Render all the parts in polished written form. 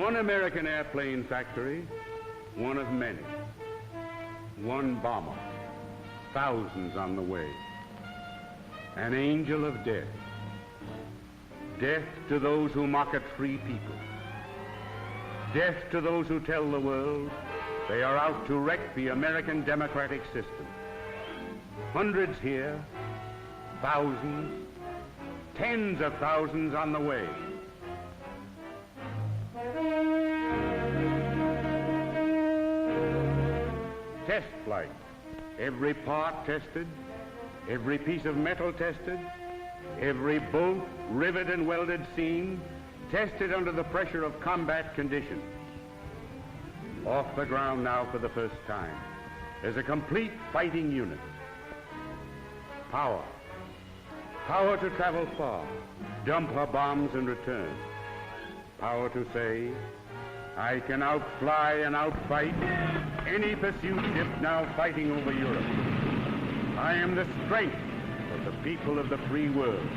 One American airplane factory, one of many. One bomber, thousands on the way. An angel of death. Death to those who mock at free people. Death to those who tell the world they are out to wreck the American democratic system. Hundreds here, thousands, tens of thousands on the way. Test flight. Every part tested, every piece of metal tested, every bolt, rivet, and welded seam tested under the pressure of combat conditions. Off the ground now for the first time as a complete fighting unit. Power. Power to travel far, dump her bombs and return. Power to say, I can outfly and outfight any pursuit ship now fighting over Europe. I am the strength of the people of the free world.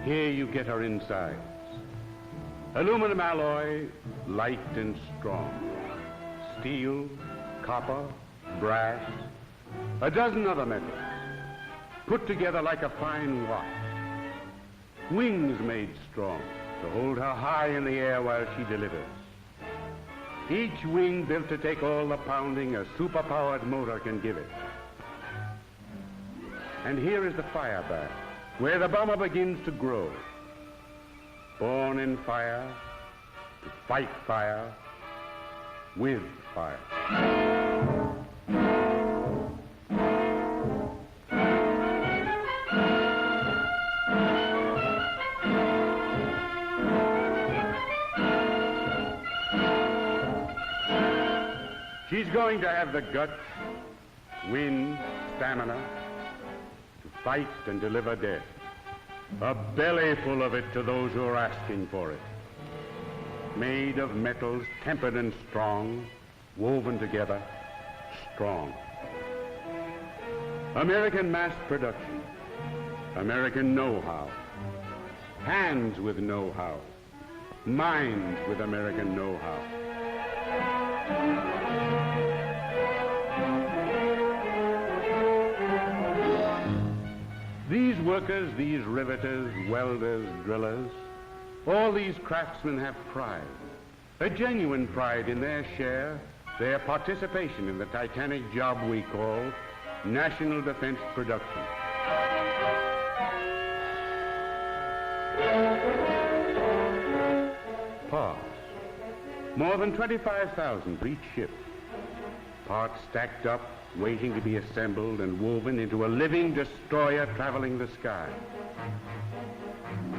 Here you get her insides. Aluminum alloy, light and strong. Steel, copper, brass, a dozen other metals, put together like a fine watch. Wings made strong to hold her high in the air while she delivers. Each wing built to take all the pounding a super-powered motor can give it. And here is the fire bath, where the bomber begins to grow. Born in fire, to fight fire, with fire. She's going to have the guts, wind, stamina, fight and deliver death. A belly full of it to those who are asking for it. Made of metals tempered and strong, woven together, strong. American mass production. American know-how. Hands with know-how. Minds with American know-how. These workers, these riveters, welders, drillers, all these craftsmen have pride, a genuine pride in their share, their participation in the titanic job we call national defense production. Parts. More than 25,000 for each ship. Parts stacked up, waiting to be assembled and woven into a living destroyer traveling the sky.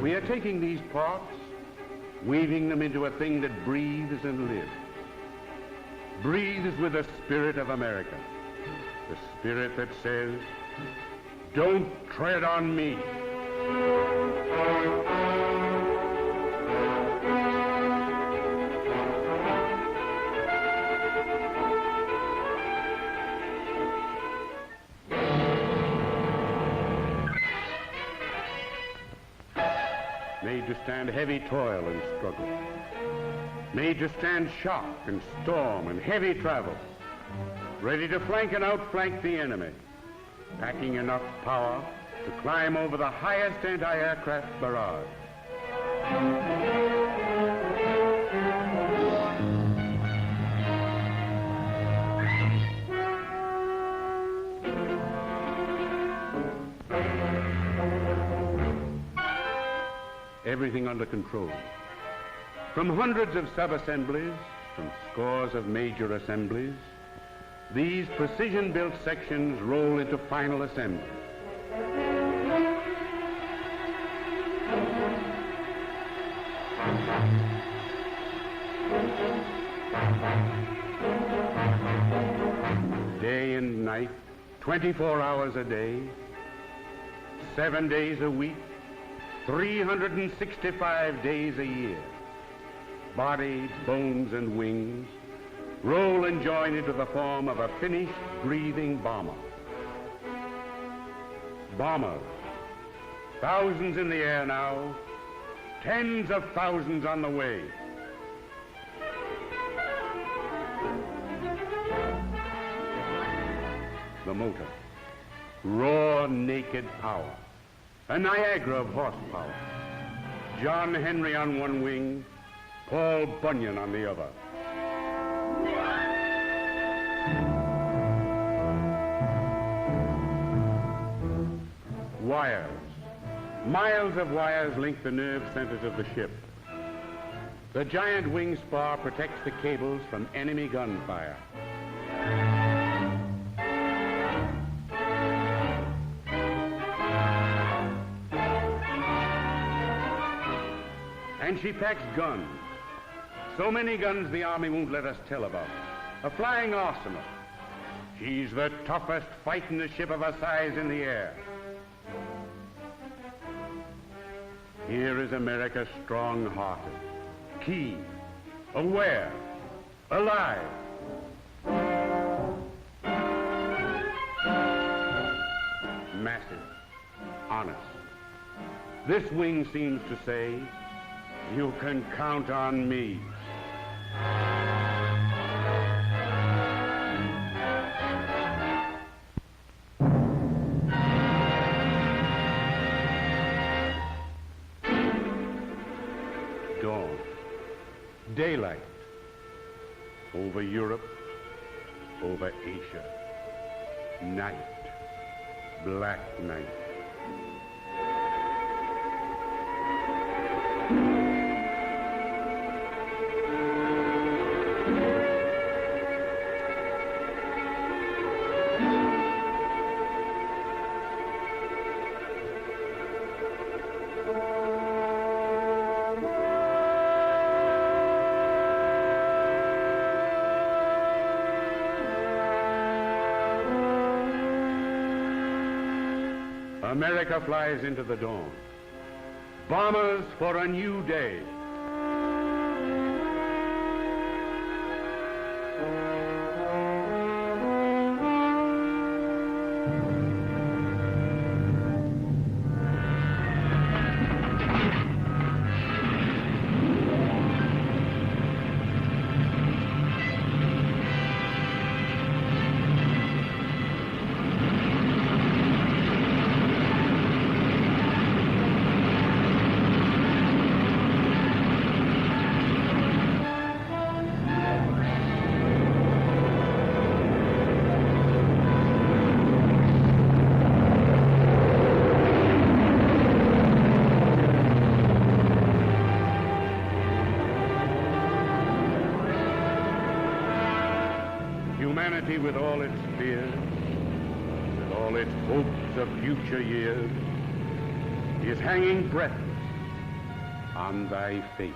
We are taking these parts, weaving them into a thing that breathes and lives. Breathes with the spirit of America. The spirit that says, don't tread on me. Made to stand heavy toil and struggle. Made to stand shock and storm and heavy travel. Ready to flank and outflank the enemy. Packing enough power to climb over the highest anti-aircraft barrage. everything under control. From hundreds of sub-assemblies, from scores of major assemblies, these precision-built sections roll into final assembly. Day and night, 24 hours a day, 7 days a week, 365 days a year. Body, bones, and wings roll and join into the form of a finished, breathing bomber. Bombers, thousands in the air now, tens of thousands on the way. The motor, raw, naked power, a Niagara of horsepower. John Henry on one wing, Paul Bunyan on the other. Wires. Miles of wires link the nerve centers of the ship. The giant wing spar protects the cables from enemy gunfire. And she packs guns. So many guns the Army won't let us tell about. A flying arsenal. She's the toughest fighting ship of her size in the air. Here is America strong-hearted, keen, aware, alive. Massive, honest. This wing seems to say, you can count on me. Dawn, daylight, over Europe, over Asia. Night, black night. America flies into the dawn. Bombers for a new day. Humanity with all its fears, with all its hopes of future years, is hanging breathless on thy fate.